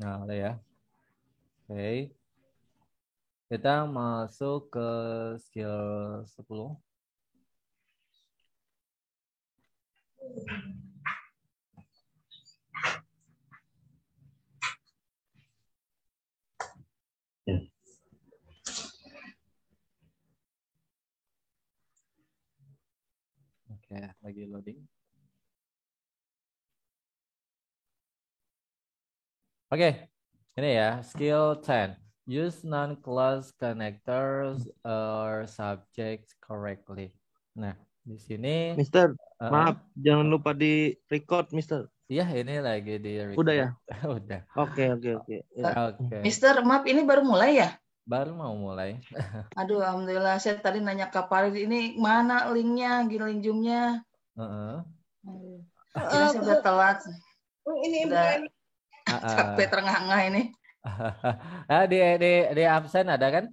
Nah, udah ya. Oke. Kita masuk ke skill 10. Oke, lagi loading. Oke, ini ya, skill 10. Use non-clause connectors or subjects correctly. Nah, di sini Mister, maaf, jangan lupa di record, Mister. iya, ini lagi di Udah ya? record. Udah. Oke. Ya. Oke. Mister, maaf ini baru mulai ya? Baru mau mulai. Aduh, alhamdulillah. Saya tadi nanya ke Farid, ini mana linknya, link Zoom-nya? Heeh. Kira saya udah telat. Ini Udah capek terengah-engah ini. di absen ada kan?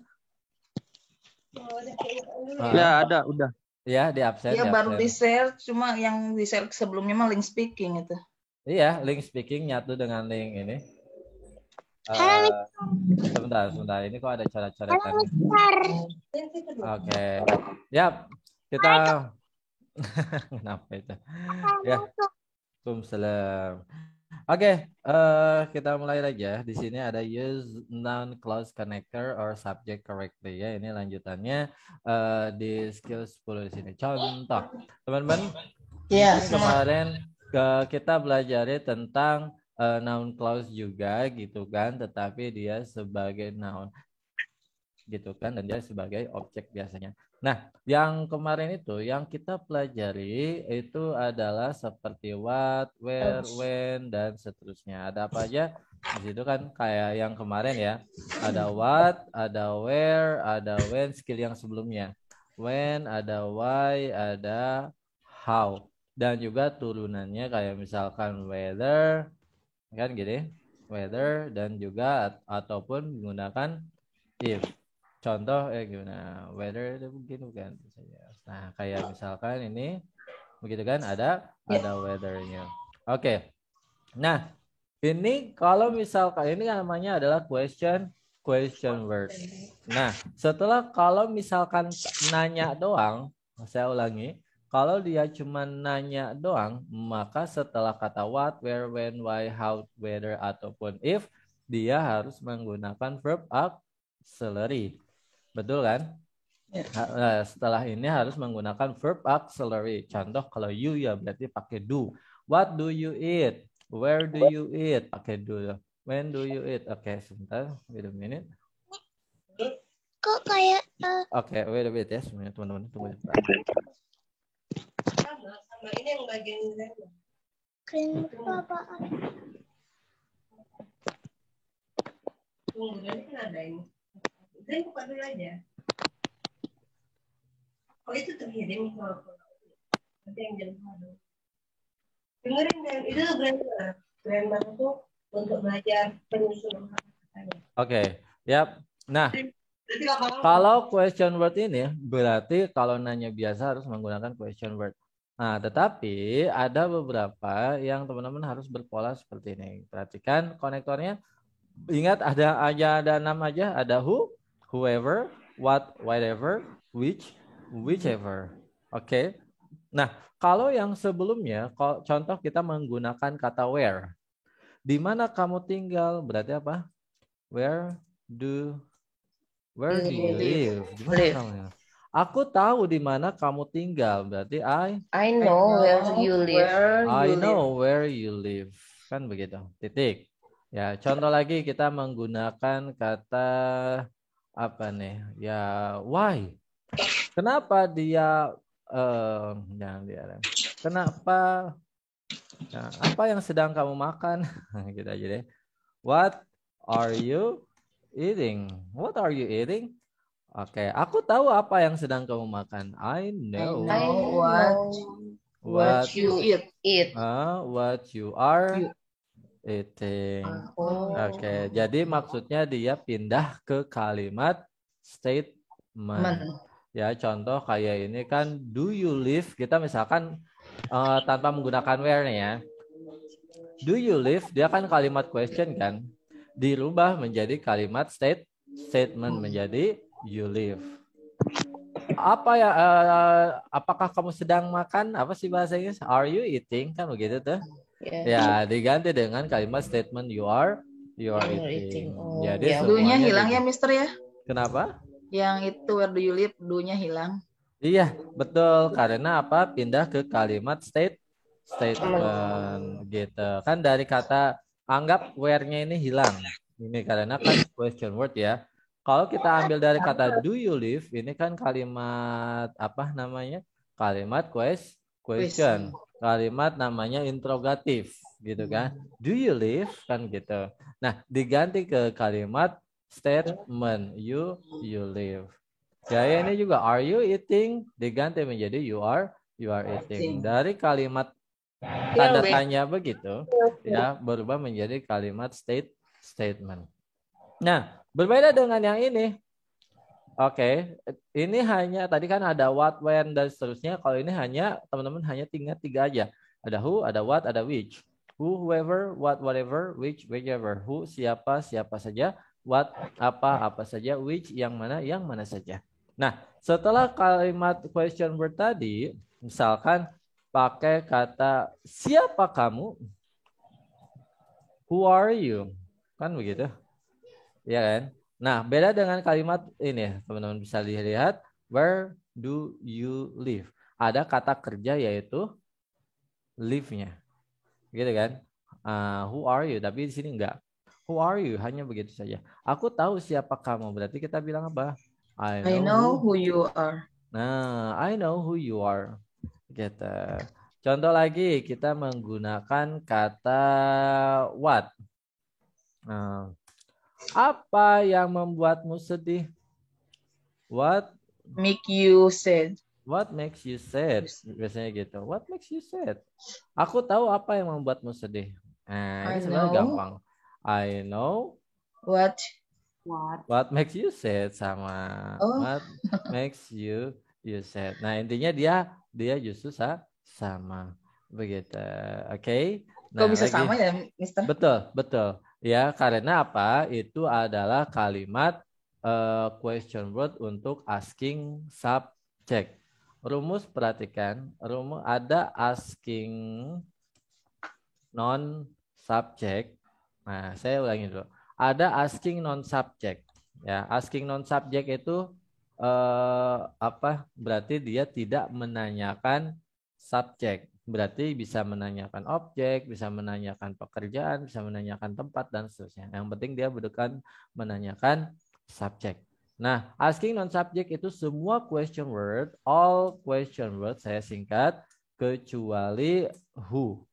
Ya, ada, udah. Ya, di absen. Dia di baru absen. di-share, cuma yang di-share sebelumnya mah link speaking itu. Iya, link speaking nyatu dengan link ini. Sebentar. Ini kok ada coret-coretan. Oke. Yap, kita kenapa itu? Ya. Waalaikumsalam. Oke, kita mulai lagi ya. Di sini ada use non-clause connector or subject correctly ya. Ini lanjutannya di skill 10 di sini. Contoh, teman-teman. Ya, Kemarin kita belajar tentang noun clause juga gitu kan, tetapi dia sebagai noun gitu kan, dan dia sebagai objek biasanya. Nah, yang kemarin itu yang kita pelajari itu adalah seperti what, where, when, dan seterusnya. Ada apa aja? Di situ kan kayak yang kemarin ya. Ada what, ada where, ada when, skill yang sebelumnya. When, ada why, ada how. Dan juga turunannya kayak misalkan whether, kan gitu, whether, dan juga ataupun menggunakan if. Contoh gimana? Whether itu mungkin bukan saja. Nah, kayak misalkan ini begitu kan ada weathernya. Oke. Nah, ini kalau misalkan ini namanya adalah question word. Nah, setelah kalau misalkan nanya doang, saya ulangi, kalau dia cuma nanya doang, maka setelah kata what, where, when, why, how, whether ataupun if, dia harus menggunakan verb auxiliary. Betul kan? Nah, setelah ini harus menggunakan verb auxiliary. Contoh kalau you ya berarti pakai do. What do you eat? Where do you eat? Pakai do. When do you eat? Oke, sebentar. Wait a minute. Kok kayak Oke, wait a minute ya semuanya teman-teman. Tunggu. sama ini yang bagian green itu apaan? Tunggu, ini kan ada ini. Green buka dulu aja. Oh itu terkirim kalau nanti yang jam dulu. Dengerin dan itu grammar itu untuk belajar penyusunan kata-katanya. Oke, yap. Nah, kalau question word ini berarti kalau nanya biasa harus menggunakan question word. Nah, tetapi ada beberapa yang teman-teman harus berpola seperti ini. Perhatikan konektornya. Ingat ada 6 aja. Ada who, whoever, what, whatever, which, whichever. Oke. Nah, kalau yang sebelumnya, contoh kita menggunakan kata where. Di mana kamu tinggal? Berarti apa? Where do you live? Di mana kamu? Aku tahu di mana kamu tinggal. Berarti I know where you live. I know where you live. Kan begitu. Titik. Ya, contoh lagi kita menggunakan kata apa nih? Ya, why? Kenapa dia jangan dia. Kenapa? Nah, apa yang sedang kamu makan? Gitu aja deh. What are you eating? What are you eating? Oke, aku tahu apa yang sedang kamu makan. I know what you eat. What you are eating. Oke, jadi maksudnya dia pindah ke kalimat statement. Ya, contoh kayak ini kan, do you live? Kita misalkan tanpa menggunakan where nih ya. Do you live? Dia kan kalimat question kan. Dirubah menjadi kalimat statement menjadi you live. Apa ya? Apakah kamu sedang makan? Apa sih bahasa Inggris? Are you eating? Kan begitu tuh. Ya, diganti dengan kalimat statement you are eating. Oh, Jadi ya. Do-nya semuanya hilang ya, Mister ya? Kenapa? Yang itu where do you live, do-nya hilang. Iya, betul. Karena apa? Pindah ke kalimat statement gitu. Kan dari kata anggap where-nya ini hilang. Ini karena kan question word ya. Kalau kita ambil dari kata do you live, ini kan kalimat apa namanya? Kalimat question. Kalimat namanya interrogatif gitu kan. Do you live kan gitu. Nah, diganti ke kalimat statement you live. Gaya ini juga are you eating diganti menjadi you are eating. Dari kalimat tanda tanya begitu ya berubah menjadi kalimat statement. Nah, berbeda dengan yang ini. Oke, ini hanya tadi kan ada what, when dan seterusnya. Kalau ini hanya teman-teman hanya tinggal 3 aja. Ada who, ada what, ada which. Who, whoever, what, whatever, which, whichever. Who, siapa saja. What, apa saja. Which, yang mana saja. Nah, setelah kalimat question word tadi, misalkan pakai kata siapa kamu? Who are you? Kan begitu. Ya kan? Nah, beda dengan kalimat ini, teman-teman bisa lihat, where do you live? Ada kata kerja yaitu live-nya. Gitu kan? Who are you? Tapi di sini enggak. Who are you? Hanya begitu saja. Aku tahu siapa kamu. Berarti kita bilang apa? I know who you are. Nah, I know who you are. Gitu. Contoh lagi, kita menggunakan kata what. Nah, apa yang membuatmu sedih? What make you sad? What makes you sad? Biasanya gitu. What makes you sad? Aku tahu apa yang membuatmu sedih. Nah, ini sebenarnya gampang. I know what makes you sad sama what makes you sad. Nah, intinya dia justru sama. Begitu. Oke. Nah, kok bisa sama ya, Mister? Betul. Ya, karena apa? Itu adalah kalimat question word untuk asking subject. Rumus perhatikan, rumus ada asking non subject. Nah, saya ulangi dulu. Ada asking non subject. Ya, asking non subject itu apa? Berarti dia tidak menanyakan subjek. Berarti bisa menanyakan objek, bisa menanyakan pekerjaan, bisa menanyakan tempat, dan seterusnya. Yang penting dia bukan menanyakan subjek. Nah, asking non-subject itu semua question word, all question word saya singkat, kecuali who.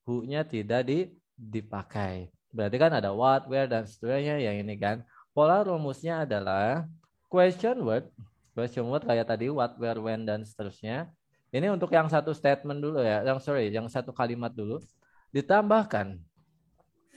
Who-nya tidak dipakai. Berarti kan ada what, where, dan seterusnya. Yang ini kan. Pola rumusnya adalah question word kayak tadi, what, where, when, dan seterusnya. Ini untuk yang satu statement dulu ya, yang satu kalimat dulu. Ditambahkan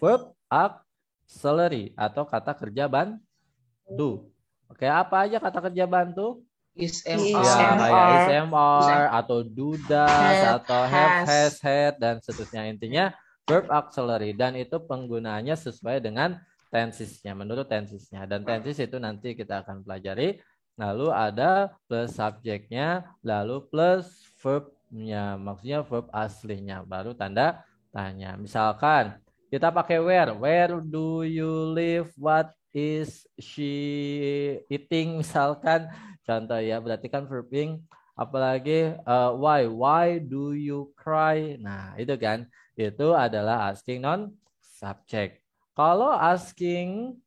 verb auxiliary atau kata kerja bantu. Oke, apa aja kata kerja bantu? Is MR atau do does atau have, has, had, dan seterusnya. Intinya verb auxiliary, dan itu penggunaannya sesuai dengan tensesnya, menurut tensesnya. Dan tenses itu nanti kita akan pelajari. Lalu ada plus subjeknya, lalu plus verbnya, maksudnya verb aslinya, baru tanda tanya. Misalkan kita pakai where do you live, what is she eating, misalkan contoh ya, berarti kan verbing. Apalagi why do you cry, nah itu kan, itu adalah asking non subject. Kalau asking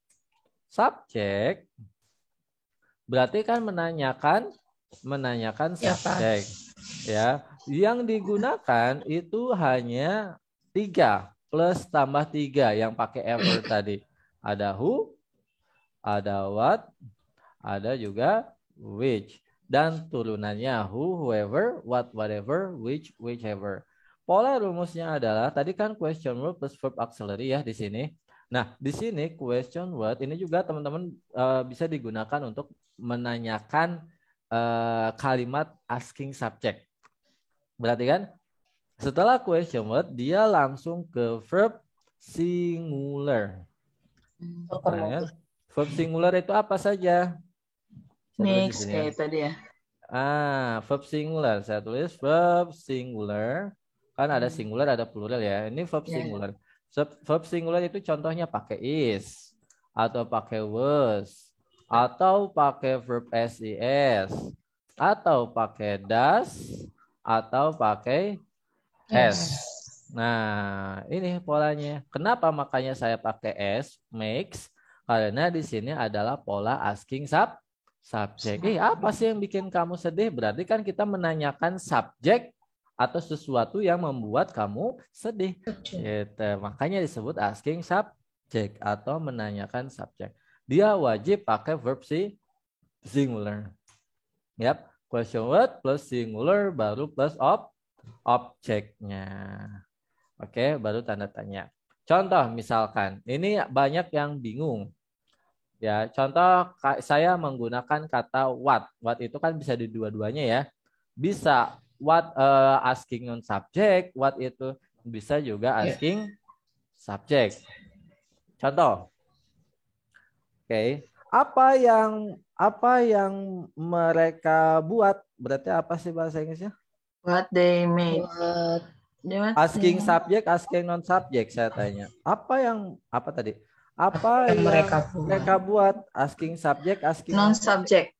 subject berarti kan menanyakan subjek. Ya, yang digunakan itu hanya 3 plus tambah 3 yang pakai ever tadi. Ada who, ada what, ada juga which, dan turunannya who, whoever, what, whatever, which, whichever. Pola rumusnya adalah tadi kan question word plus verb auxiliary ya di sini. Nah, di sini question word ini juga teman-teman bisa digunakan untuk menanyakan kalimat asking subject. Berarti kan setelah question word dia langsung ke verb singular. Oke. Nah, ya. Verb singular itu apa saja? Saya tulis di Mix sini ya. kayak tadi ya. Verb singular. Saya tulis verb singular. Kan ada singular, ada plural ya. Ini verb Ya. singular. Verb singular itu contohnya pakai is, atau pakai was, atau pakai verb SIS, atau pakai does, atau pakai has. Nah, ini polanya. Kenapa makanya saya pakai S, makes? Karena di sini adalah pola asking subject. Apa sih yang bikin kamu sedih? Berarti kan kita menanyakan subjek atau sesuatu yang membuat kamu sedih. Gitu. Makanya disebut asking subject atau menanyakan subjek. Dia wajib pakai verb singular. Yap, question word plus singular baru plus objeknya. Oke, baru tanda tanya. Contoh misalkan, ini banyak yang bingung. Ya, contoh saya menggunakan kata what. What itu kan bisa di dua-duanya ya. Bisa what asking non subject, what itu bisa juga asking subject. Contoh. Oke, apa yang mereka buat? Berarti apa sih bahasa Inggrisnya? What they made. Asking subject, asking non subject saya tanya. Apa tadi? Apa yang mereka buat? Asking subject, asking Non subject.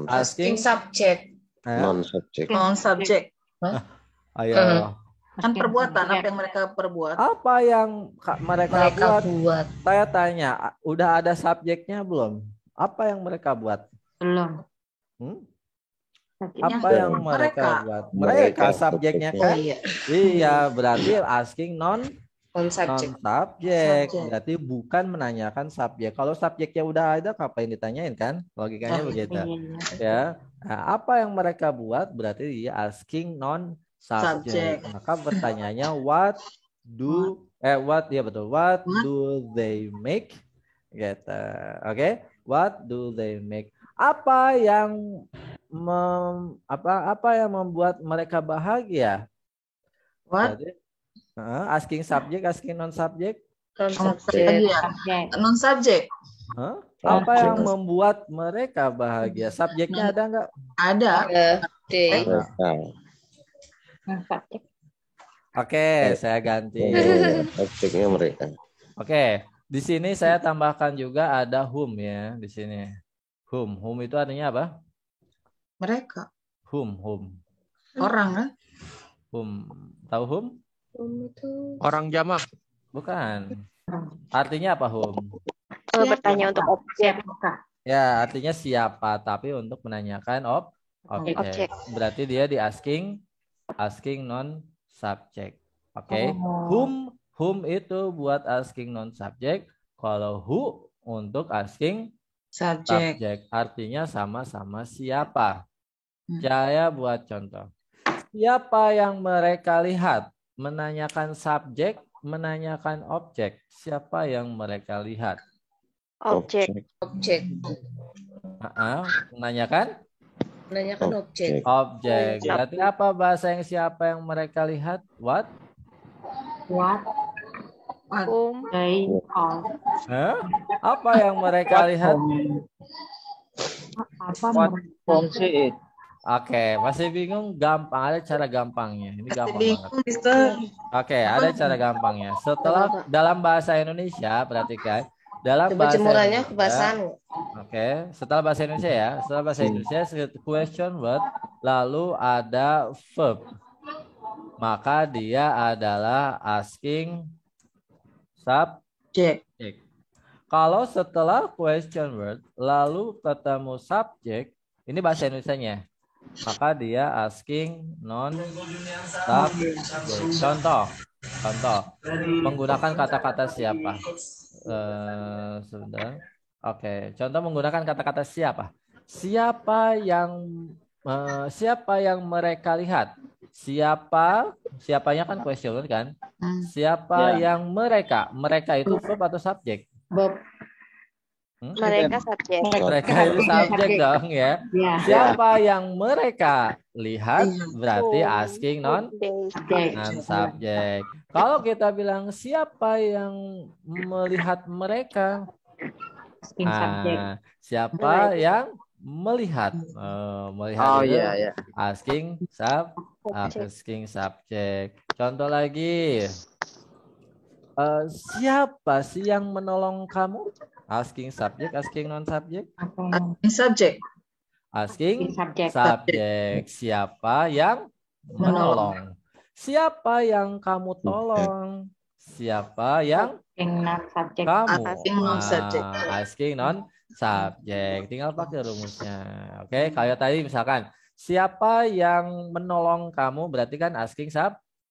Asking subject. Non subject. Non subject. Ayo. Kan perbuatan apa yang mereka perbuat? Apa yang mereka buat? Saya tanya, udah ada subjeknya belum? Apa yang mereka buat? Belum. Apa yang mereka buat? Mereka subjeknya kan? Iya, berarti asking non subjek. Berarti bukan menanyakan subjek. Kalau subjeknya udah ada, ngapain ditanyain kan? Logikanya begitu. Ya. Nah, apa yang mereka buat? Berarti dia asking non subjek. Maka pertanyaannya what do they make? Gitu. Oke? What do they make? Apa yang membuat mereka bahagia? What? Berarti, asking subject, asking non subject. Non subject. Apa yang membuat mereka bahagia? Subjeknya ada nggak? Ada. Oke, saya ganti. Subjeknya mereka. Oke, di sini saya tambahkan juga ada whom ya di sini. Whom itu artinya apa? Mereka. Whom. Orang kan? Whom. Tahu whom? Orang jamak. Bukan. Artinya apa whom? Bertanya untuk objek. Ya, artinya siapa, tapi untuk menanyakan objek. Berarti dia di asking non subject. Oke. Whom itu buat asking non subject. Kalau who untuk asking subject. Artinya sama-sama siapa. Saya buat contoh. Siapa yang mereka lihat? Menanyakan subjek, menanyakan objek. Siapa yang mereka lihat? Objek. Menanyakan objek. Berarti apa bahasa yang siapa yang mereka lihat? What? Apa yang mereka lihat? Oke, masih bingung? Gampang, ada cara gampangnya. Ini gampang banget. Oke, ada cara gampangnya. Setelah dalam bahasa Indonesia, perhatikan. Dalam bahasa Indonesia, oke, setelah bahasa Indonesia ya. Setelah bahasa Indonesia, question word, lalu ada verb. Maka dia adalah asking subject. Kalau setelah question word, lalu ketemu subject, ini bahasa Indonesianya. Maka dia asking non subject. Contoh, menggunakan kata-kata siapa? Sebentar. Oke, contoh menggunakan kata-kata siapa? Siapa yang mereka lihat? Siapanya kan question word kan? Siapa yang mereka? Mereka itu verb atau subjek? Mereka subjek. Mereka itu subjek dong ya. Ya. Siapa yang mereka lihat berarti Whom. asking non Subjek. subjek. Kalau kita bilang siapa yang melihat mereka, Asking subjek. siapa yang melihat? Melihat Oh itu iya ya. asking Subjek. asking subject. Contoh lagi, siapa sih yang menolong kamu? Asking subject, asking non subject, Subject. asking Subjek. subject. Siapa yang menolong? Siapa yang kamu tolong? Siapa yang Non-subjek. kamu? Asking non subject. Asking non subject. Tinggal pakai rumusnya. Oke, kayak tadi misalkan siapa yang menolong kamu berarti kan asking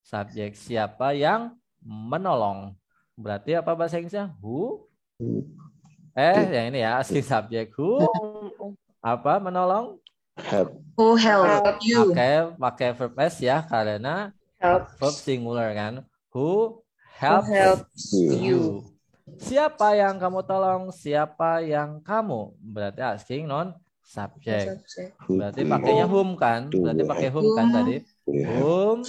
subject. Siapa yang menolong? Berarti apa bahasa Inggrisnya? Who? Yang ini ya asking subject. Who? Apa menolong? Who help you? Pakai verb S ya karena Help. verb singular kan. Who Who helps helps you? Siapa yang kamu tolong? Siapa yang kamu? Berarti asking non subject. Subject. Berarti pakainya whom kan? Berarti pakai whom kan tadi? Whom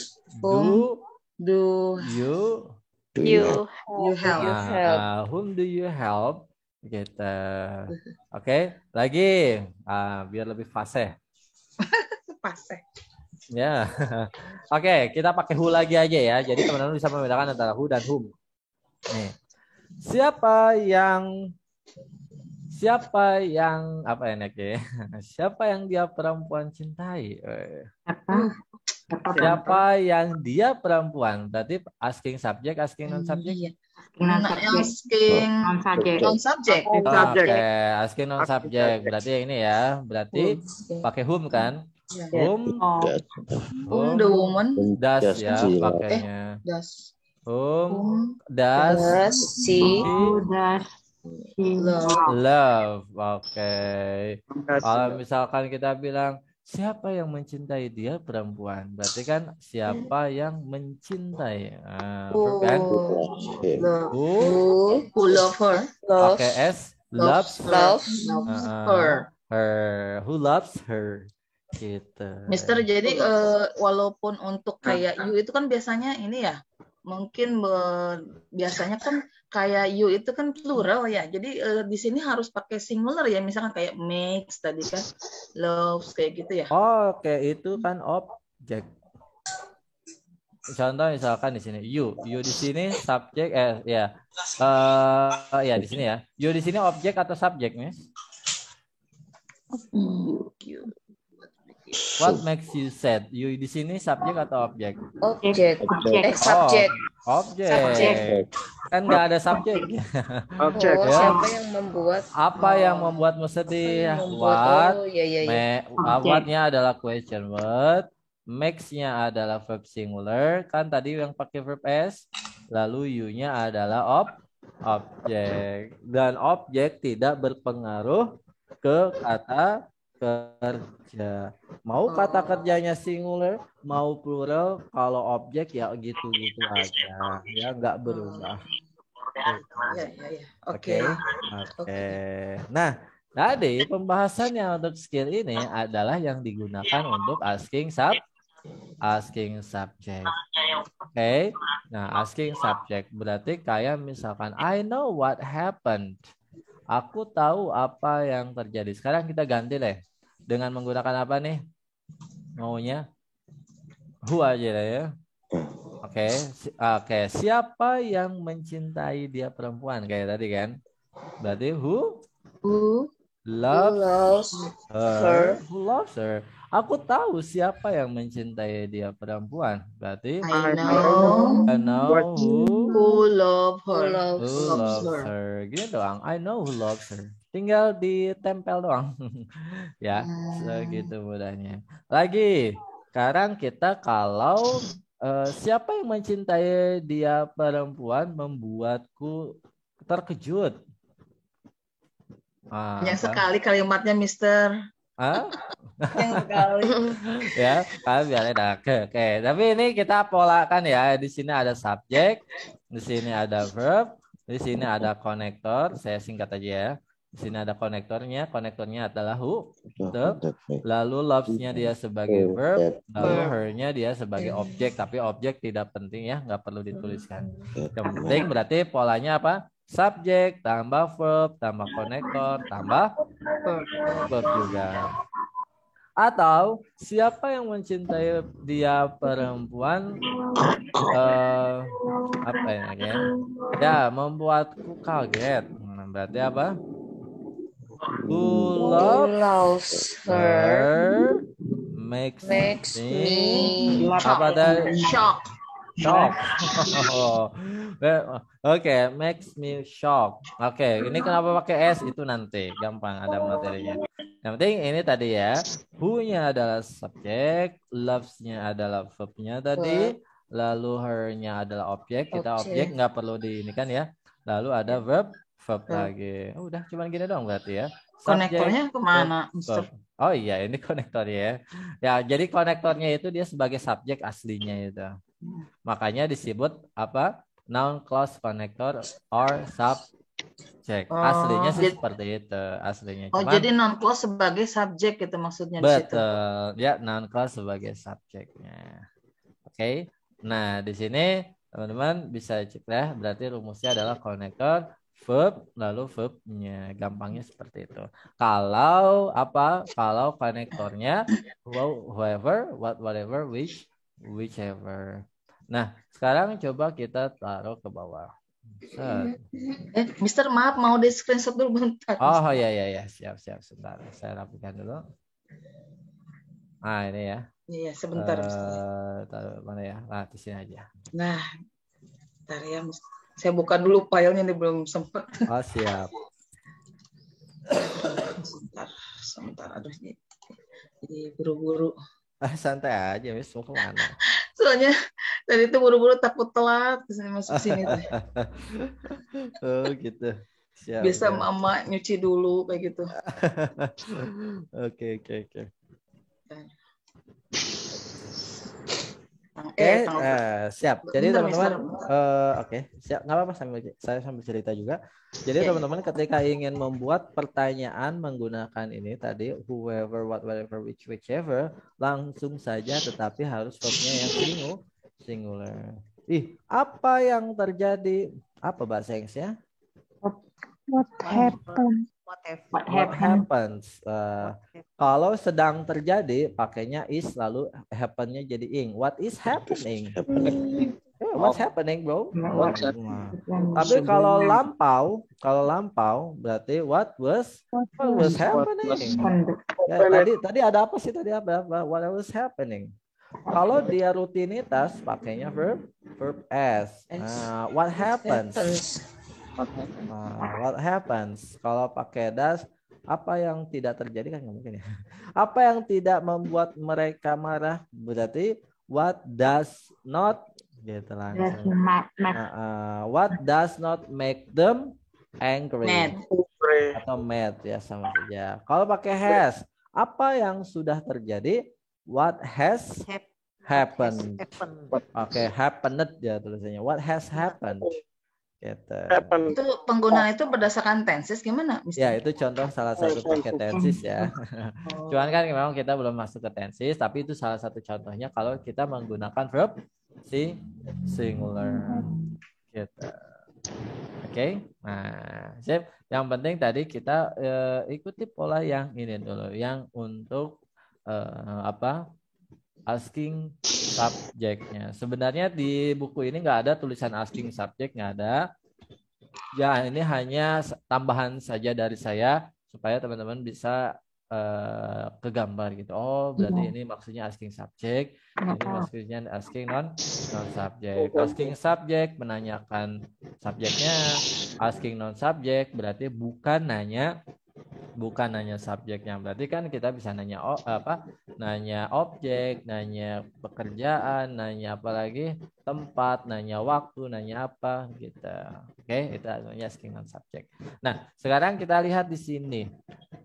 Do you You help? whom do you help? Gitu. Oke, lagi biar lebih fasih. Paseh. Ya. Oke, kita pakai who lagi aja ya. Jadi teman-teman bisa membedakan antara who dan whom. Nih. Siapa yang apa enak ya? Siapa yang dia perempuan cintai? Siapa yang dia perempuan? Berarti asking subject, asking non subject. Iya. Non-subjek. Asking Non-subjek. non subject. Oke, asking non subject. Berarti yang ini ya. Berarti pakai whom kan? Whom Whom the woman does ya pakainya. does. Whom does She Does she love. Oke. Kalau misalkan kita bilang siapa yang mencintai dia perempuan, berarti kan siapa yang mencintai. Verb kan? Who love her? Pakai S, loves Her. her. Who loves her? Gitu. Mister, jadi walaupun untuk kayak you itu kan biasanya ini ya, mungkin biasanya kan kayak you itu kan plural ya. Jadi di sini harus pakai singular ya, misalkan kayak makes tadi kan, loves kayak gitu ya. Oke, itu kan objek. Contoh misalkan di sini you di sini subjek ya di sini ya. You di sini objek atau subjek, Miss? What makes you sad? You di sini subjek atau objek? Objek. Subjek. Objek. Kan nggak ada subjek. Objek. Ya. Siapa yang membuat? Apa yang membuatmu sedih? What-nya adalah question word. Makes-nya adalah verb singular. Kan tadi yang pakai verb S. Lalu you-nya adalah objek. Dan objek tidak berpengaruh ke kata kerja. Mau kata kerjanya singular, mau plural, kalau objek ya gitu-gitu aja. Ya nggak berubah. Oke. Nah, tadi pembahasannya untuk skill ini adalah yang digunakan untuk asking subject. Oke. Nah, asking subject berarti kayak misalkan I know what happened. Aku tahu apa yang terjadi. Sekarang kita ganti deh. Dengan menggunakan apa nih? Maunya who aja lah ya. Oke. Siapa yang mencintai dia perempuan kayak tadi kan? Berarti who loves her. Who loves her? Aku tahu siapa yang mencintai dia perempuan. Berarti I know who loves her. Who loves her. Gini doang. I know who loves her. Tinggal ditempel doang. Ya, segitu mudahnya. Lagi, sekarang kita kalau siapa yang mencintai dia perempuan membuatku terkejut. Yang sekali kalimatnya, Mister. Yang sekali. Ya, kan biar enak. Oke. Tapi ini kita polakan ya. Di sini ada subjek, di sini ada verb, di sini ada konektor. Saya singkat aja ya. Di sini ada konektornya. Konektornya adalah who, the. Lalu loves-nya dia sebagai verb. Lalu her-nya dia sebagai objek. Tapi objek tidak penting ya, nggak perlu dituliskan. Yang penting berarti polanya apa? Subjek tambah verb tambah konektor tambah verb juga. Atau siapa yang mencintai dia perempuan apa ya? Ya, membuatku kaget. Berarti apa? Who loves her makes me apa dari Shock. shock. Oke, makes me shock. Oke, ini kenapa pakai S itu nanti gampang ada materinya. Yang penting ini tadi ya, who-nya adalah subjek, loves-nya adalah verb-nya tadi, lalu her-nya adalah objek. Kita objek nggak perlu di ini kan ya. Lalu ada verb lagi. Udah cuman gini doang berarti ya. Konektornya kemana, Mister? Oh iya, ini konektor ya. Ya, jadi konektornya itu dia sebagai subjek aslinya itu. Makanya disebut apa? Noun clause connector or subject. Aslinya sih seperti itu, aslinya. Oh, jadi noun clause sebagai subjek itu maksudnya di situ. Betul. Ya, noun clause sebagai subjeknya. Oke. Nah, di sini teman-teman bisa cek ya, berarti rumusnya adalah konektor verb lalu verbnya, gampangnya seperti itu. Kalau apa? Kalau konektornya whoever, whatever, whichever. Nah, sekarang coba kita taruh ke bawah. Mister, maaf mau di screenshot dulu bentar. Oh ya, siap sebentar. Saya rapikan dulu. Ah, ini ya. Iya, sebentar. Taruh mana ya? Nah, di sini aja. Nah, bentar ya, saya buka dulu filenya nih, belum sempat. Oh, siap. Sebentar. Aduh, jadi buru-buru. Santai aja, Miss. Mau kemana? Soalnya tadi itu buru-buru takut telat masuk sini. Oh, gitu. Siap. Biasa mama nyuci dulu kayak gitu. Oke. Siap. Jadi teman-teman, siap. Nggak apa-apa saya sambil cerita juga. Jadi teman-teman ketika ingin membuat pertanyaan menggunakan ini tadi whoever, whatever, whichever, langsung saja, tetapi harus verbnya yang singular. Apa yang terjadi? Apa bahasa Inggrisnya? What happened? What happens? Kalau sedang terjadi pakainya is, lalu happen-nya jadi ing. What is happening? What's happening, bro? Tapi kalau lampau berarti what was happening? Tadi ada apa sih tadi apa? What was happening? Kalau dia rutinitas pakainya verb s. What happens? What happens? Kalau pakai does, apa yang tidak terjadi kan nggak mungkin ya. Apa yang tidak membuat mereka marah berarti what does not gitu langsung. What does not make them angry atau mad ya sama saja. Kalau pakai has, apa yang sudah terjadi? What has happened? Oke, happened ya tulisannya. What has happened? Gitu. Itu penggunaan itu berdasarkan tenses gimana? Ya, itu contoh salah satu pakai tenses ya. Cuman kan memang kita belum masuk ke tenses, tapi itu salah satu contohnya kalau kita menggunakan verb singular. Gitu. Oke. Nah, sip. Yang penting tadi kita ikuti pola yang ini dulu, yang untuk asking subjeknya. Sebenarnya di buku ini nggak ada tulisan asking subject, nggak ada. Ya, ini hanya tambahan saja dari saya supaya teman-teman bisa kegambar gitu. Oh, berarti ini maksudnya asking subject, ini maksudnya asking non subject. Asking subject menanyakan subjeknya, asking non subject berarti bukan nanya subjeknya. Berarti kan kita bisa nanya nanya objek, nanya pekerjaan, nanya apa lagi, tempat, nanya waktu, nanya apa gitu. Oke, itu namanya asking non subject. Nah, sekarang kita lihat di sini.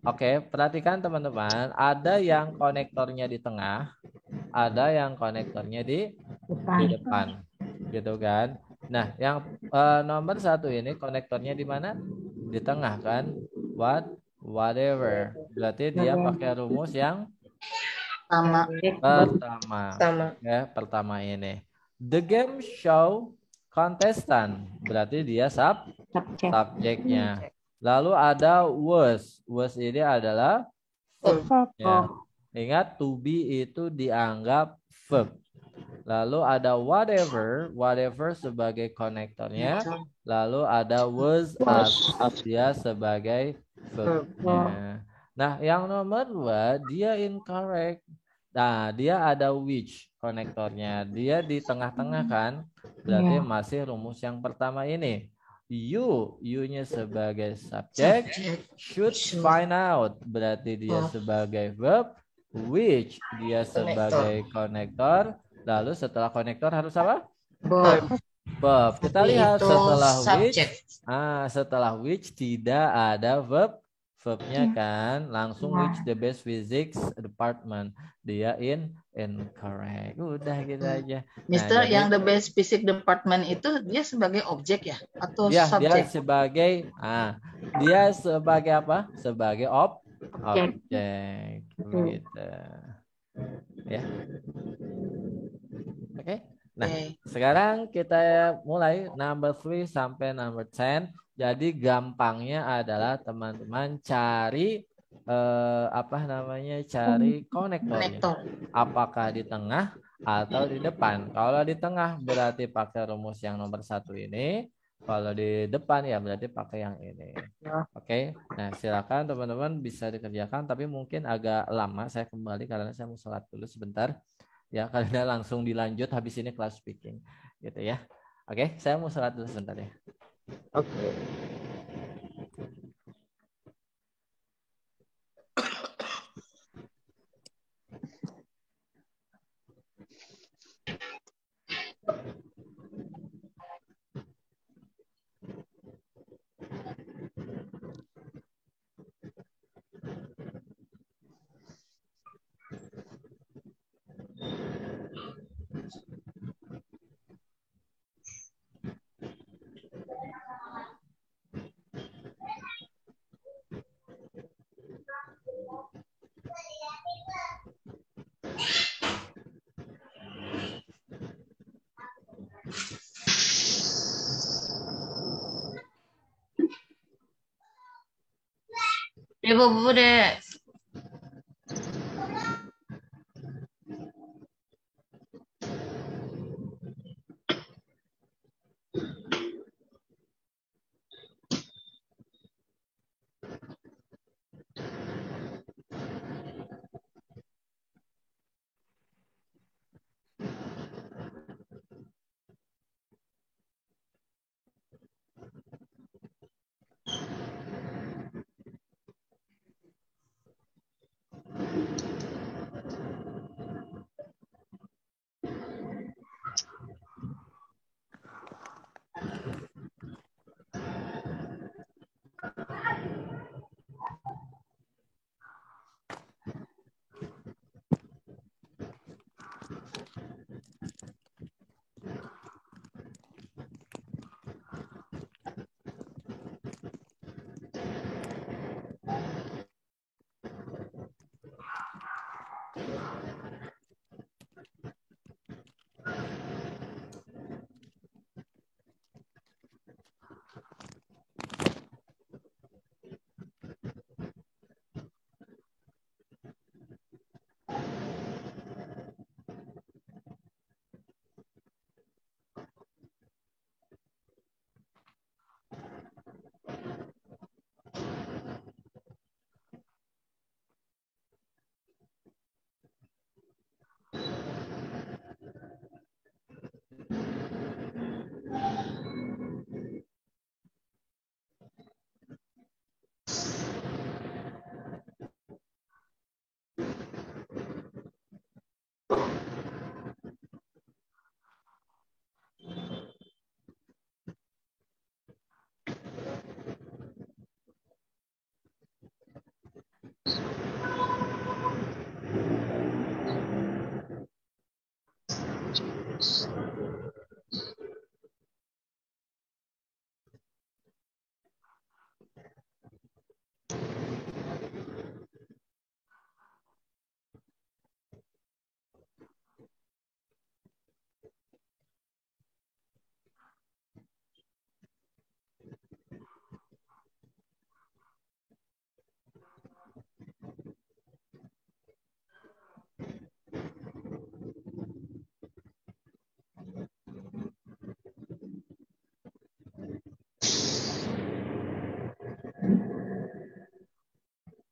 Oke, perhatikan teman-teman, ada yang konektornya di tengah, ada yang konektornya di depan. Gitu kan? Nah, yang nomor 1 ini konektornya di mana? Di tengah kan? whatever. Berarti dia pakai rumus yang Sama. pertama. Sama. Ya, pertama ini. The game show contestant. Berarti dia Subjek. subjeknya. Lalu ada was. Was ini adalah verb. Verb. Ya. Ingat to be itu dianggap verb. Lalu ada whatever. Whatever sebagai konektornya. Lalu ada was as. Dia sebagai verbnya. Nah, yang nomor 2 dia incorrect. Nah, dia ada which konektornya. Dia di tengah-tengah kan? Berarti masih rumus yang pertama ini. You-nya sebagai subjek. Should find out. Berarti dia sebagai verb. Which dia sebagai konektor. Lalu setelah konektor harus apa? Verb. Kita lihat setelah which. Setelah which tidak ada verbnya kan, langsung which the best physics department, dia incorrect. Udah gitu aja. Mister, jadi, yang the best physics department itu dia sebagai objek ya atau dia subjek? Dia sebagai apa? Sebagai objek gitu. Ya. Oke. Nah, sekarang kita mulai number 3 sampai number 10. Jadi gampangnya adalah teman-teman cari cari konektornya. Apakah di tengah atau di depan? Kalau di tengah berarti pakai rumus yang nomor 1 ini. Kalau di depan ya berarti pakai yang ini. Oke. Nah, silakan teman-teman bisa dikerjakan, tapi mungkin agak lama saya kembali karena saya mau sholat dulu sebentar. Ya, karena langsung dilanjut habis ini kelas speaking gitu ya. Oke, saya mau sholat dulu sebentar ya. Oke. Bobo deh.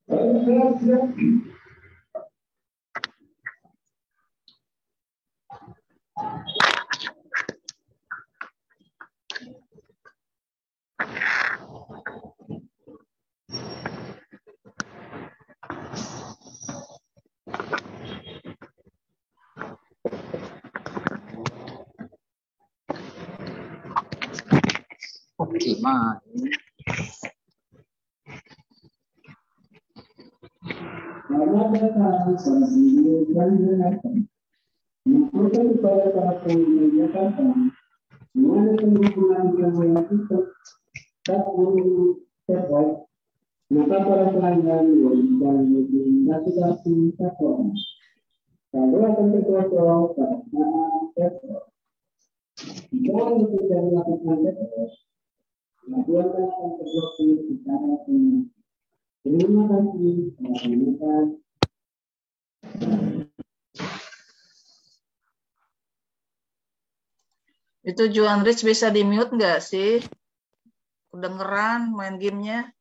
Optimal. Maka para pelanggan dan aplikasi platform lalu akan tergolong pada platform. Jika tidak melakukan platform, laporan akan terblokir secara otomatis. Terima kasih telah menonton. Itu Juan Rich bisa di mute nggak sih? Kedengeran main gamenya?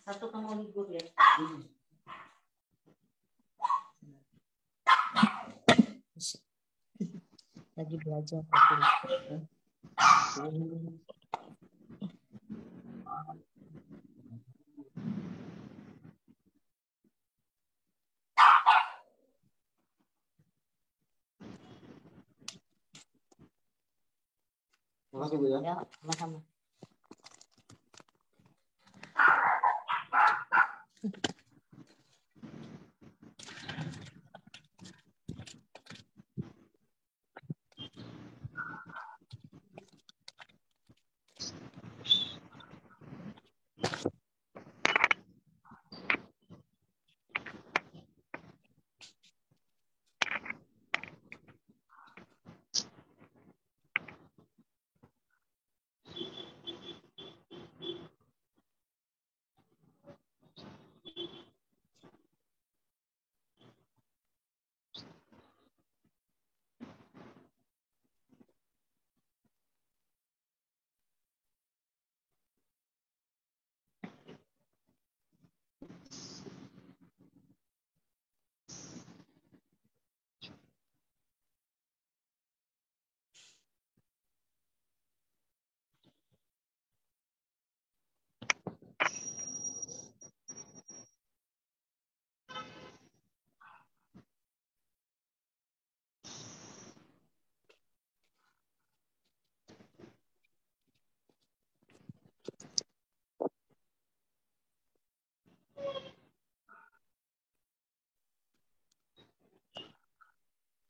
Satu kamu libur ya? Lagi belajar. Makasih Bu ya. Ya, sama-sama.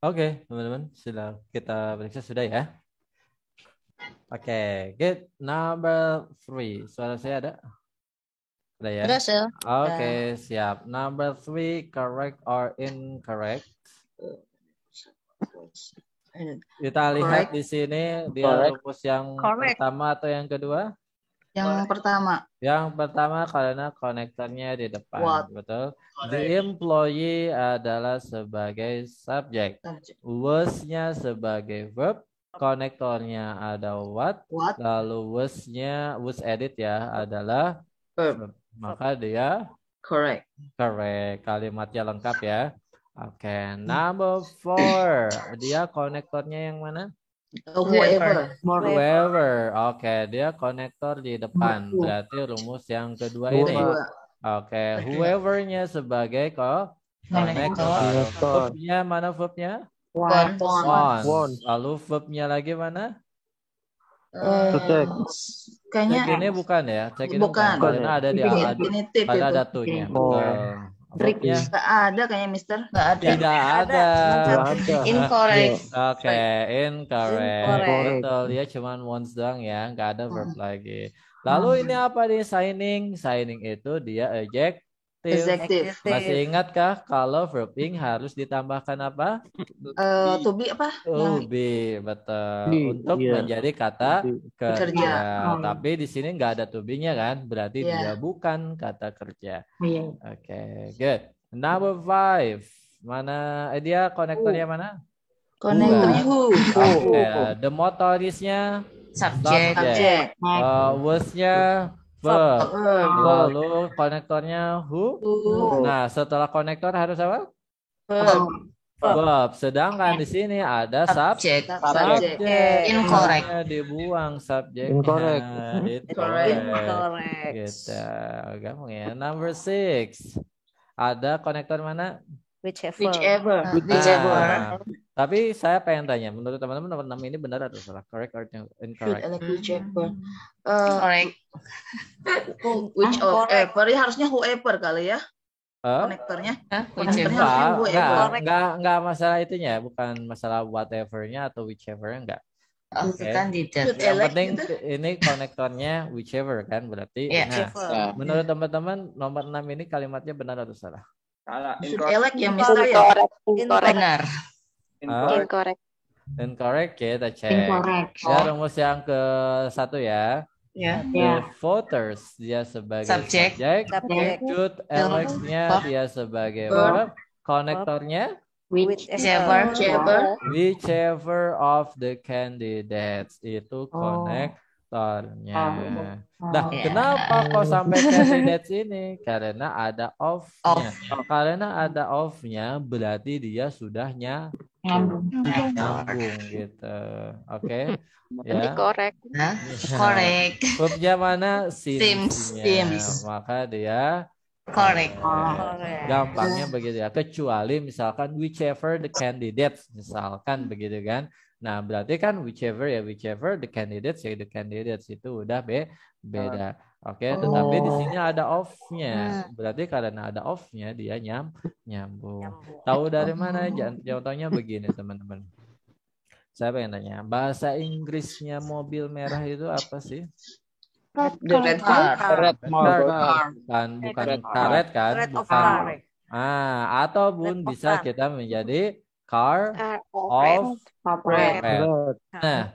Oke, teman-teman, sudah kita periksa sudah ya. Oke, get number 3. Suara saya ada? Ada ya? Udah, Sel. Oke, siap. Number 3, correct or incorrect? Kita lihat Correct. di sini dia rumus yang pertama atau yang kedua? Yang pertama. Yang pertama karena konektornya di depan, What? betul. The employee adalah sebagai subjek, was-nya sebagai verb, konektornya ada what, lalu was-nya was edit ya adalah verb. Maka dia Correct. Kalimatnya lengkap ya. Oke, number 4. Dia konektornya yang mana? Whoever. Oke, dia konektor di depan. Berarti rumus yang kedua ini. Oke, whoever-nya sebagai konektor. Verb-nya mana verbnya? Want. Lalu verbnya lagi mana? Kayaknya Cek ini bukan ya? Cek ini bukan. Karena ada di infinitif ada itu. tuh-nya. Verbnya Nggak ada kayaknya, Mister. Nggak ada. tidak ada. Incorrect. Oke, incorrect. Betul, dia cuma once doang ya, nggak ada verb lagi. Lalu ini apa nih signing? Signing itu dia adjective. Masih ingatkah kalau verbing harus ditambahkan apa? To be apa? To be, betul. Untuk menjadi kata kerja. Tapi di sini nggak ada to be-nya kan? Berarti dia bukan kata kerja. Oke, good. Number 5. Mana? Dia konektornya mana? Konektornya who. The motorisnya subject. Was-nya verb. Lalu konektornya who. Nah, setelah konektor harus apa? Verb. Sedangkan di sini ada subjek. Incorrect. Dibuang subjeknya. Incorrect. Gitu. Gampang ya. Number 6. Ada konektor mana? Whichever. Tapi saya pengen tanya, menurut teman-teman nomor 6 ini benar atau salah? Correct or incorrect? Whichever. Correct. Whichever ya harusnya whoever kali ya. Konektornya. Enggak masalah itunya, bukan masalah whatever-nya atau whichever-nya enggak. Kandidat. Yang penting ini konektornya whichever kan berarti. Nah, menurut teman-teman nomor 6 ini kalimatnya benar atau salah? Salah. Elect ya Mister ya. Benar. Incorrect ya, kita cek. Ya, rumus yang ke-1 ya. The voters dia sebagai subjek. Should elect-nya dia sebagai verb. Konektornya whichever of the candidates itu konektornya. Nah, kenapa kok sampai candidates ini? Karena ada of-nya. Karena ada of-nya berarti dia sudah nyambung gitu. Oke. Ya. Correct. Verbnya mana? Seems. Maka dia correct. Gampangnya begitu ya. Kecuali misalkan whichever the candidates, misalkan begitu kan. Nah, berarti kan whichever the candidates ya the candidates itu udah beda. Oke, tetapi di sini ada of-nya. Berarti karena ada of-nya dia nyambung. Tahu dari mana? Contohnya begini, teman-teman. Saya pengen tanya, bahasa Inggrisnya mobil merah itu apa sih? The red car. Bukan karet kan? Bukan. Ataupun bisa kita menjadi car of red. Nah,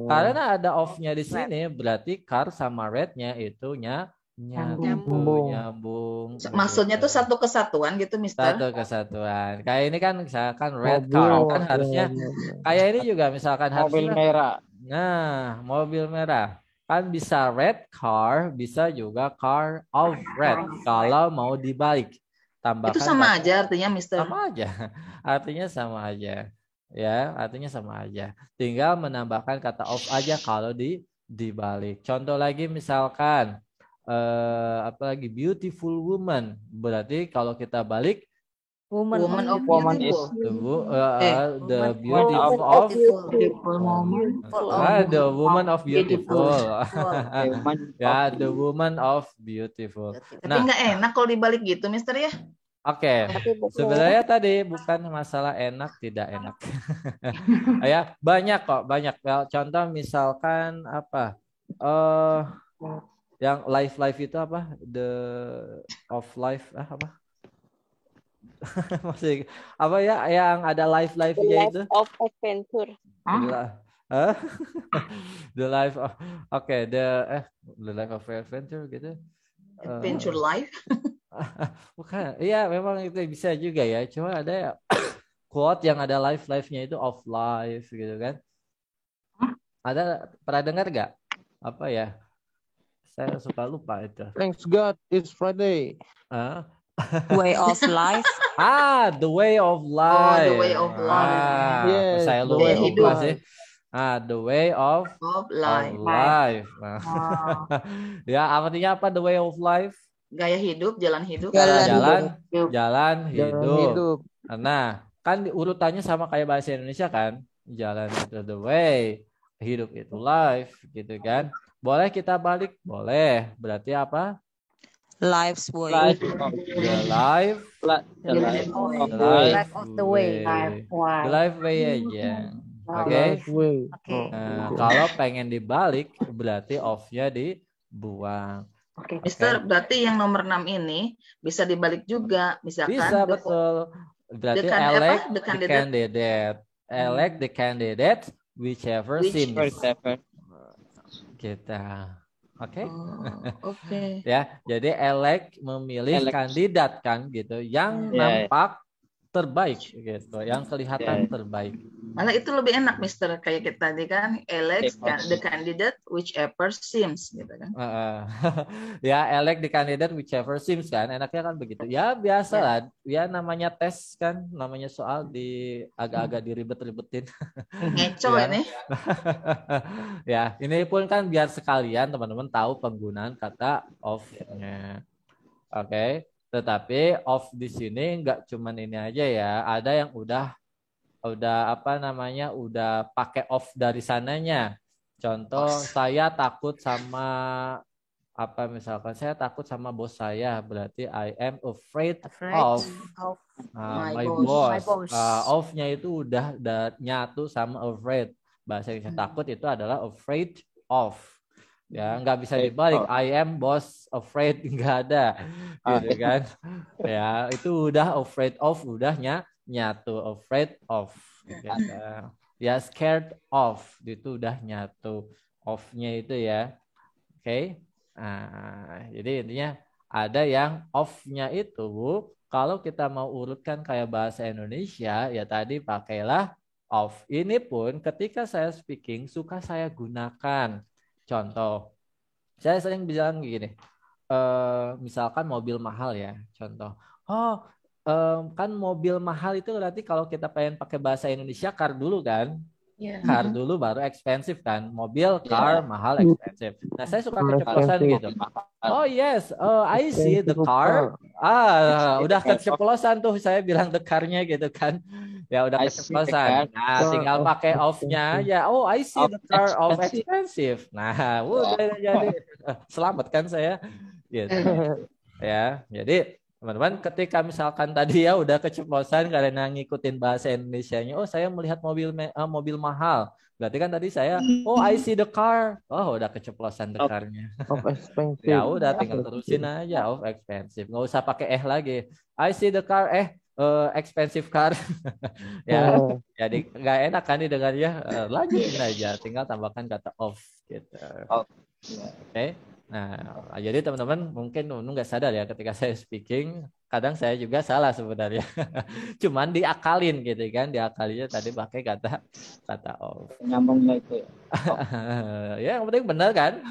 karena ada of-nya di sini, berarti car sama red-nya itu nyambung. Maksudnya tuh satu kesatuan gitu, Mister. Satu kesatuan. Kayak ini kan misalkan red car kan harusnya kayak ini juga misalkan mobil merah. Nah, mobil merah kan bisa red car, bisa juga car of red. Kalau mau dibalik, tambahkan itu sama aja artinya, Mister. Sama aja. Artinya sama aja. Ya, artinya sama aja. Tinggal menambahkan kata of aja kalau dibalik. Contoh lagi misalkan apalagi beautiful woman, berarti kalau kita balik woman of beautiful. The beautiful of the woman of beautiful. Ya, the woman of beautiful. Tapi nggak enak kalau dibalik gitu, Mister ya. Oke, sebenarnya tadi bukan masalah enak tidak enak. Ya, banyak kok, banyak. Contoh misalkan apa? Yang life itu apa? The of life apa? Masih apa ya yang ada The live-nya Life itu? of Adventure. Hah? The life of the life of adventure gitu. Adventure life. Bukan. Iya, memang itu bisa juga ya. Cuma ada ya quote yang ada life-nya itu of life gitu kan. Ada pernah dengar nggak? Apa ya? Saya suka lupa itu. Thanks God, it's Friday. Way of life. The way of life. The way of life. Yes, Saya the lupa way of sih. life. The way of life. Nah. Ya, artinya apa the way of life? Gaya hidup, jalan hidup. Jalan hidup. Nah, kan urutannya sama kayak bahasa Indonesia kan? Jalan itu the way, hidup itu life gitu kan. Boleh kita balik? Boleh. Berarti apa? Life's way. The life of the way. The life way aja. Oke. Kalau pengen dibalik berarti off-nya dibuang. Oke. Mister, berarti yang nomor 6 ini bisa dibalik juga. Misalkan bisa, betul. Berarti elect the candidate. Elect the candidate whichever seems. Kita. Oke. Oke. Ya, jadi elect memilih kandidat kan gitu yang nampak terbaik gitu, yang kelihatan terbaik. Malah itu lebih enak, Mister, kayak kita tadi kan, elect the candidate whichever seems gitu kan. Ya, elect the candidate whichever seems kan, enaknya kan begitu. Ya biasa lah, ya namanya tes kan, namanya soal di agak-agak diribet-ribetin. Ngeco ini. Ya, ini pun kan biar sekalian teman-teman tahu penggunaan kata of-nya. Oke. Tetapi off di sini nggak cuman ini aja ya, ada yang udah pakai off dari sananya. Contoh saya takut sama misalkan saya takut sama bos saya, berarti I am afraid of my boss. Off-nya itu udah nyatu sama afraid. Bahasa Inggris takut itu adalah afraid of. Ya, nggak bisa dibalik. I am boss afraid, nggak ada, gitu kan? Ya, itu udah afraid of, udah nyatu afraid of. Gitu. Ya, scared of, itu udah nyatu of-nya itu ya. Oke. Nah, jadi intinya ada yang off-nya itu kalau kita mau urutkan kayak bahasa Indonesia, ya tadi pakailah off. Ini pun ketika saya speaking suka saya gunakan. Contoh, saya sering bilang gini, misalkan mobil mahal ya, contoh. Kan mobil mahal itu berarti kalau kita pengen pakai bahasa Indonesia car dulu kan? Car dulu baru expensive kan? Mobil, car, mahal, expensive. Nah saya suka keceplosan gitu. Oh yes, I see the car. Udah keceplosan tuh saya bilang the car-nya gitu kan. Ya udah keceplosan. Nah, tinggal pakai off-nya aja. Oh, I see the car of expensive. Nah, udah jadi selamat kan saya. Gitu. Ya, jadi teman-teman ketika misalkan tadi ya udah keceplosan karena ngikutin bahasa Indonesianya, oh saya melihat mobil mahal. Berarti kan tadi saya, oh I see the car. Oh, udah keceplosan the car-nya. Of expensive. Ya udah tinggal terusin aja of expensive. Nggak usah pakai lagi. I see the car, expensive car. Ya, jadi nggak enak kan didengarnya. Lanjutin aja, tinggal tambahkan kata of gitu. Oke. Nah, jadi teman-teman mungkin nggak sadar ya ketika saya speaking, kadang saya juga salah sebenarnya. Cuman diakalin gitu kan, diakalinya tadi pakai kata of. Nyambungnya itu ya. Ya, yang penting benar kan?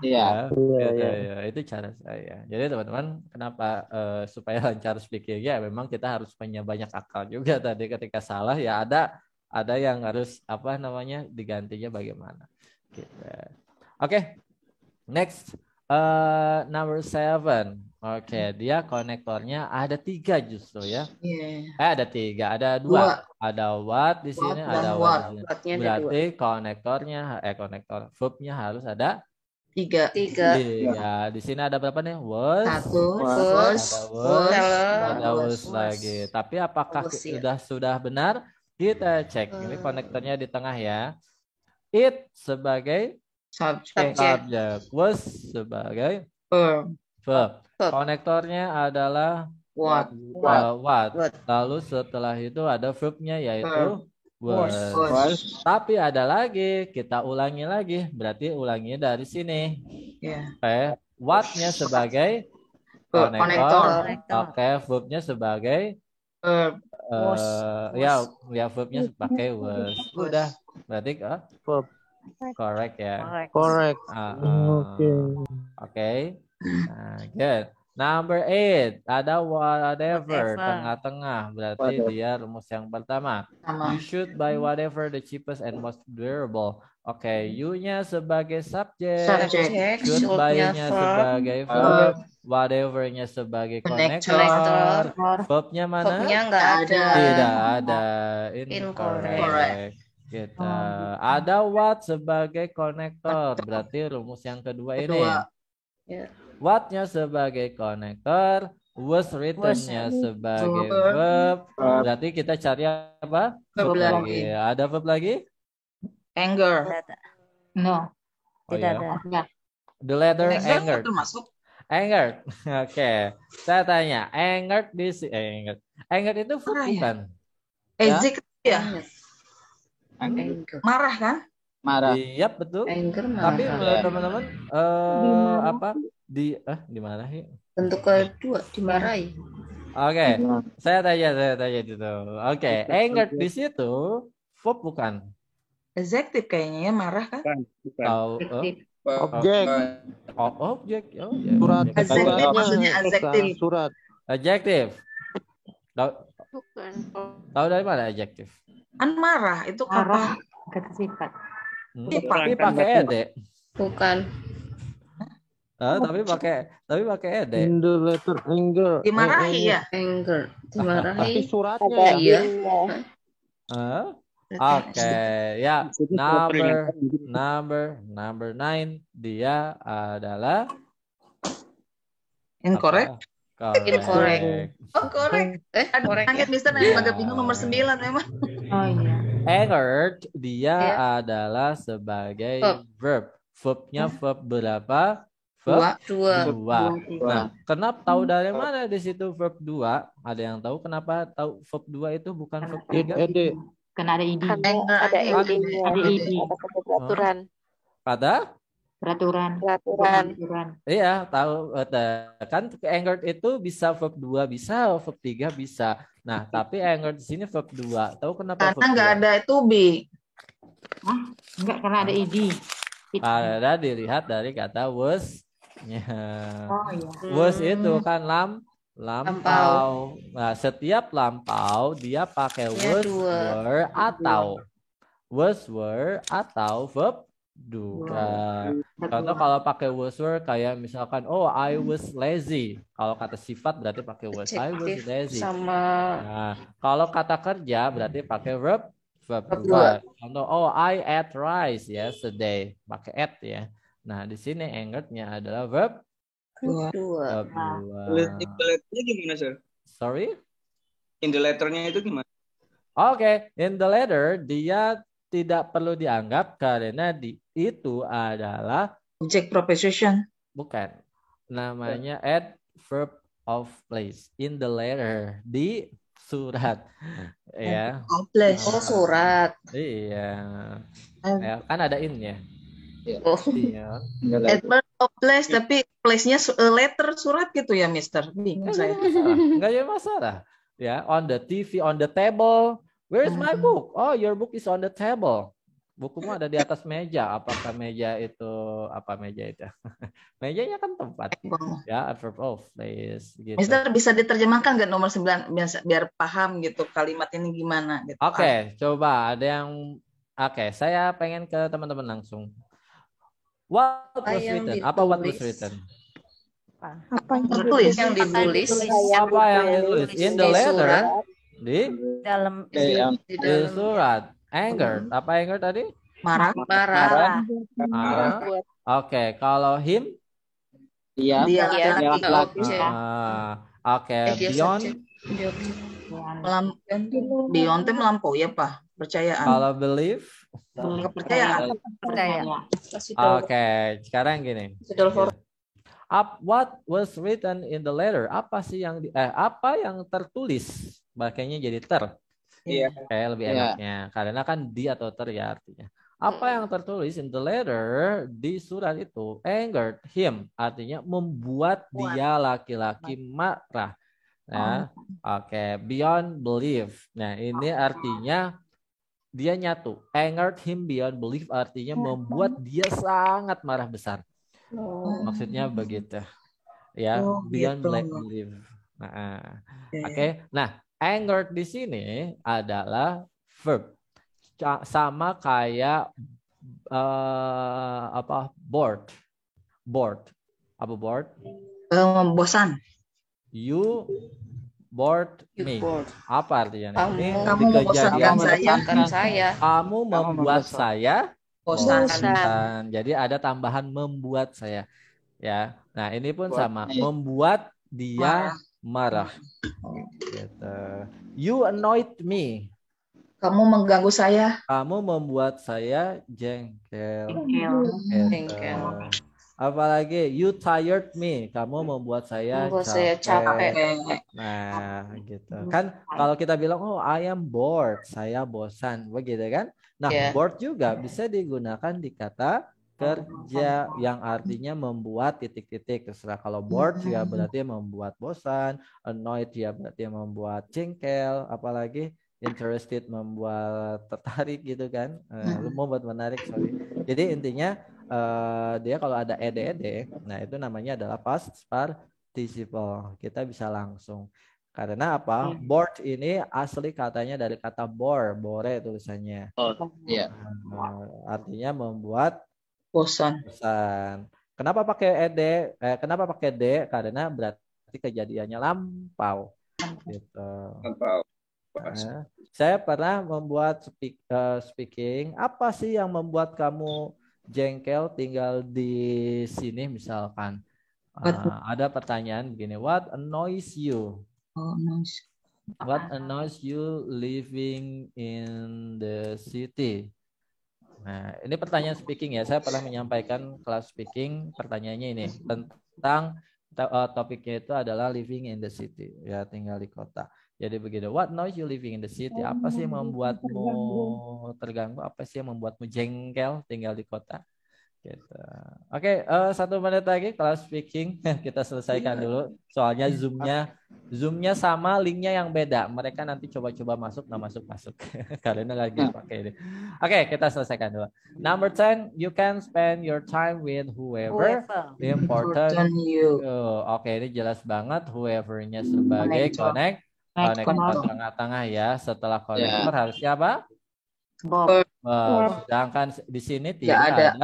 Iya. Ya, itu cara saya. Jadi teman-teman, kenapa supaya lancar speakingnya? Memang kita harus punya banyak akal juga tadi ketika salah ya ada yang harus digantinya bagaimana. Gitu. Oke. Next, number 7. Oke, dia konektornya ada 3 justru ya. Ada 3, ada 2. Ada what di sini, ada what di sini. Berarti konektornya, verbnya harus ada 3. Ya, di sini ada berapa nih? Was, ada was lagi. Tapi apakah sudah benar? Kita cek. Ini konektornya di tengah ya. It sebagai subject, was sebagai verb. Konektornya adalah What? What. What. Lalu setelah itu ada verbnya yaitu was. Was. Tapi ada lagi, kita ulangi lagi. Berarti ulangi dari sini. Ya. Oke, what-nya sebagai Konektor. Oke, verbnya sebagai ya verbnya pakai was. Udah, berarti Verb. correct ya. Correct. Oke. Nah, good. Number 8, ada whatever, Whatever. tengah-tengah. Berarti dia rumus yang pertama. You should buy whatever the cheapest and most durable. Oke, you-nya sebagai subjek, Subject. should Should-nya buy-nya verb. sebagai verb, whatever-nya sebagai Connector. konektor, verb-nya mana? Verb-nya nggak ada. Tidak ada. Incorrect. Incorrect. Kita ada what sebagai konektor. Berarti rumus yang kedua ini. Ya. What-nya sebagai konektor, was written-nya sebagai verb. Berarti kita cari apa? Verb lagi. Ada verb lagi? Anger. No. Oh, Tidak ya. ada. The letter anger. Termasuk. Anger. Oke. Saya tanya, anger di sini. Anger itu verb Marah ya? bukan? Exit ya. Anger. Marah kan? Marah. Iya, betul. Anger Tapi marah. menurut teman-teman apa? Dimarahi? Bentuk kedua dimarahi. Oke, saya tanya gitu. Oke, anger di situ verb bukan? Adjective kayaknya ya, marah kan? Tahu? Objek. Objek. Oh, ya. Surat. Adjective maksudnya adjective. Surat. Adjective. Tahu dari mana adjective? Kan marah itu kata. Kata sifat. Tapi pakai ed. Bukan. Tapi pakai ed. In the letter anger. Dimarahi ya? Anger. Tapi Dimarahi. suratnya ya. Iya. Oke, ya. Number 9 dia adalah Incorrect. Incorrect. Oh, correct. Ada Correct tanya ya. Mister yang agak bingung nomor 9 memang. Oh iya. Anger dia Ya. adalah sebagai Verb. verb. Verbnya verb berapa? Verb Dua. 2. Nah, kenapa tahu dari mana di situ verb 2? Ada yang tahu kenapa tahu verb 2 itu bukan verb 3? Karena ada id. Ada ide-nya, Ada id. peraturan. Pada? Peraturan. Iya, tahu. Kan anger itu bisa verb 2 bisa, verb 3 bisa. Nah, tapi anger di sini verb 2. Tahu kenapa verb Karena nggak 2? ada to be. Enggak, karena ada id. Ada dilihat dari kata was. Oh iya. Was itu kan lampau. Nah, setiap lampau dia pakai Ya, was, dua. were, atau. Was, were, atau verb 2. Contoh kalau pakai was, were kayak misalkan, oh I was lazy. Kalau kata sifat berarti pakai was. I was Adjective lazy. sama Nah, kalau kata kerja berarti pakai verb 2. dua. Contoh, oh I ate rice yesterday. Pakai ate ya. Nah, di sini angered-nya adalah verb dua. verb In the letternya gimana, Sir? Sorry? In the letternya itu gimana? Oke, in the letter dia tidak perlu dianggap karena itu adalah Object preposition. bukan. Namanya adverb of place. In the letter, di surat. Ya. Complex. Oh, surat. Iya. Ya, kan ada in-nya. Oh. Iya. Adverb of place tapi place-nya letter surat gitu ya, Mister. Bingung saya. Enggak ada masalah. Ya, on the TV, on the table. Where is my book? Oh, your book is on the table. Bukumu ada di atas meja. Apakah meja itu apa meja itu? Mejanya kan tempat. Ya, adverb of place gitu. Mister bisa diterjemahkan nggak nomor 9 biar paham gitu kalimat ini gimana gitu. Oke, coba ada yang saya pengen ke teman-teman langsung. What was written? Apa what was written? Apa yang Tertulis. Yang ditulis Apa yang ditulis? In the letter. Di Dalam di di dalam surat. Anger. Apa anger tadi? Marah. marah. Oke, kalau him? Dia. Dia Dia laki-laki. objek. Oke, Dia beyond. subjek. Dia Beyond itu melampaui apa? Percayaan. Kalau believe. Kepercayaan. percaya. Oke, sekarang gini. Sudah for What was written in the letter? Apa sih yang apa yang tertulis? Makanya jadi ter. Iya. Kayak lebih Iya. enaknya. Karena kan di atau ter ya artinya. Apa yang tertulis in the letter di surat itu angered him, artinya membuat dia laki-laki marah. Nah, oke, beyond belief. Nah, ini artinya dia nyatu. Angered him beyond belief artinya membuat dia sangat marah besar. Maksudnya begitu. Ya, beyond belief. Nah, oke. Nah, angered di sini adalah verb. Sama kayak bored. Apa bored? Bosan. You bored me. Apa artinya? Ini Kamu membosankan saya. Kamu membuat saya Bosan. Jadi ada tambahan membuat saya. Ya. Nah, ini pun sama, membuat dia marah. Gitu. You annoyed me. Kamu mengganggu saya. Kamu membuat saya jengkel. Jengkel. Apalagi you tired me. Kamu membuat saya capek. Nah, gitu. Kan kalau kita bilang I am bored, saya bosan, begitu kan? Nah, bored juga bisa digunakan di kata kerja yang artinya membuat titik-titik. Terserah, kalau bored ya berarti membuat bosan, annoyed ya berarti membuat jengkel, apalagi interested membuat tertarik gitu kan, membuat menarik, sorry. Jadi intinya dia kalau ada ed, nah itu namanya adalah past participle. Kita bisa langsung. Karena apa? Bored ini asli katanya dari kata bore tulisannya. Iya. Artinya membuat bosan. Kenapa pakai ed? Kenapa pakai d? Karena berarti kejadiannya lampau. Gitu. Lampau. Saya pernah membuat speaking. Apa sih yang membuat kamu jengkel tinggal di sini misalkan? Ada pertanyaan begini. What annoys you? What annoys you living in the city? Nah, ini pertanyaan speaking ya. Saya pernah menyampaikan kelas speaking. Pertanyaannya ini tentang topiknya itu adalah living in the city. Ya, tinggal di kota. Jadi begitu. What annoys you living in the city? Apa sih yang membuatmu terganggu? Apa sih yang membuatmu jengkel tinggal di kota? Gitu. Oke, 1 menit lagi kelas speaking kita selesaikan dulu. Soalnya zoomnya sama, linknya yang beda. Mereka nanti coba-coba masuk, nggak masuk karena lagi pakai ini. Oke, kita selesaikan dulu. Number 10, you can spend your time with whoever important you. Oke, ini jelas banget. Whoever-nya sebagai connect tengah-tengah ya. Setelah connector harusnya apa? Sedangkan di sini tidak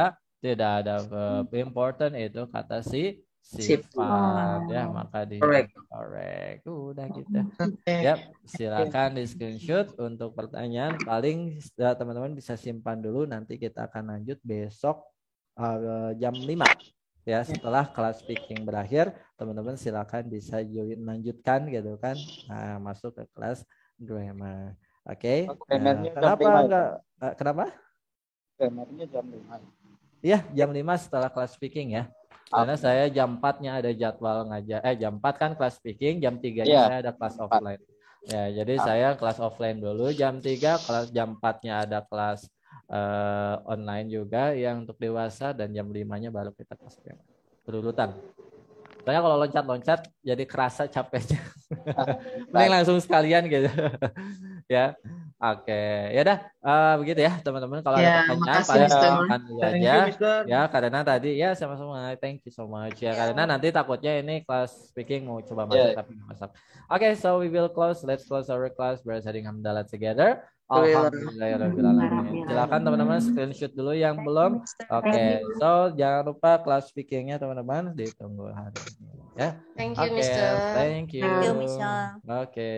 ada verb. Important itu kata sifat ya, maka di correct. Udah gitu. Yap, silakan di screenshot untuk pertanyaan. Paling teman-teman bisa simpan dulu, nanti kita akan lanjut besok jam 5. Ya, setelah kelas speaking berakhir, teman-teman silakan bisa lanjutkan gitu kan. Nah, masuk ke kelas grammar. Oke. Kenapa enggak? Kenapa? Grammarnya jam 5. Iya, jam 5 setelah kelas speaking ya. Karena saya jam 4-nya ada jadwal ngajar. Jam 4 kan kelas speaking, jam 3-nya saya ada kelas offline. Ya, jadi saya kelas offline dulu, jam 3 kelas, jam 4-nya ada kelas online juga yang untuk dewasa, dan jam 5-nya baru kita kelas grammar. Berurutan. Soalnya kalau loncat-loncat jadi kerasa capeknya. Mending langsung sekalian gitu. Ya. Oke, ya udah begitu ya teman-teman. Kalau ada pertanyaan paling silakan dulu aja. Ya, karena tadi ya sama-sama. Thank you so much ya. Karena nanti takutnya ini kelas speaking mau coba masuk tapi nggak masuk. Oke, so we will close. Let's close our class by saying hamdalah together. Alhamdulillahirobbilalamin. Silakan teman-teman screenshot dulu yang belum. Oke, so jangan lupa kelas speakingnya teman-teman ditunggu hari ini ya. Thank you, Mister. Thank you. Thank you, Mister. Oke.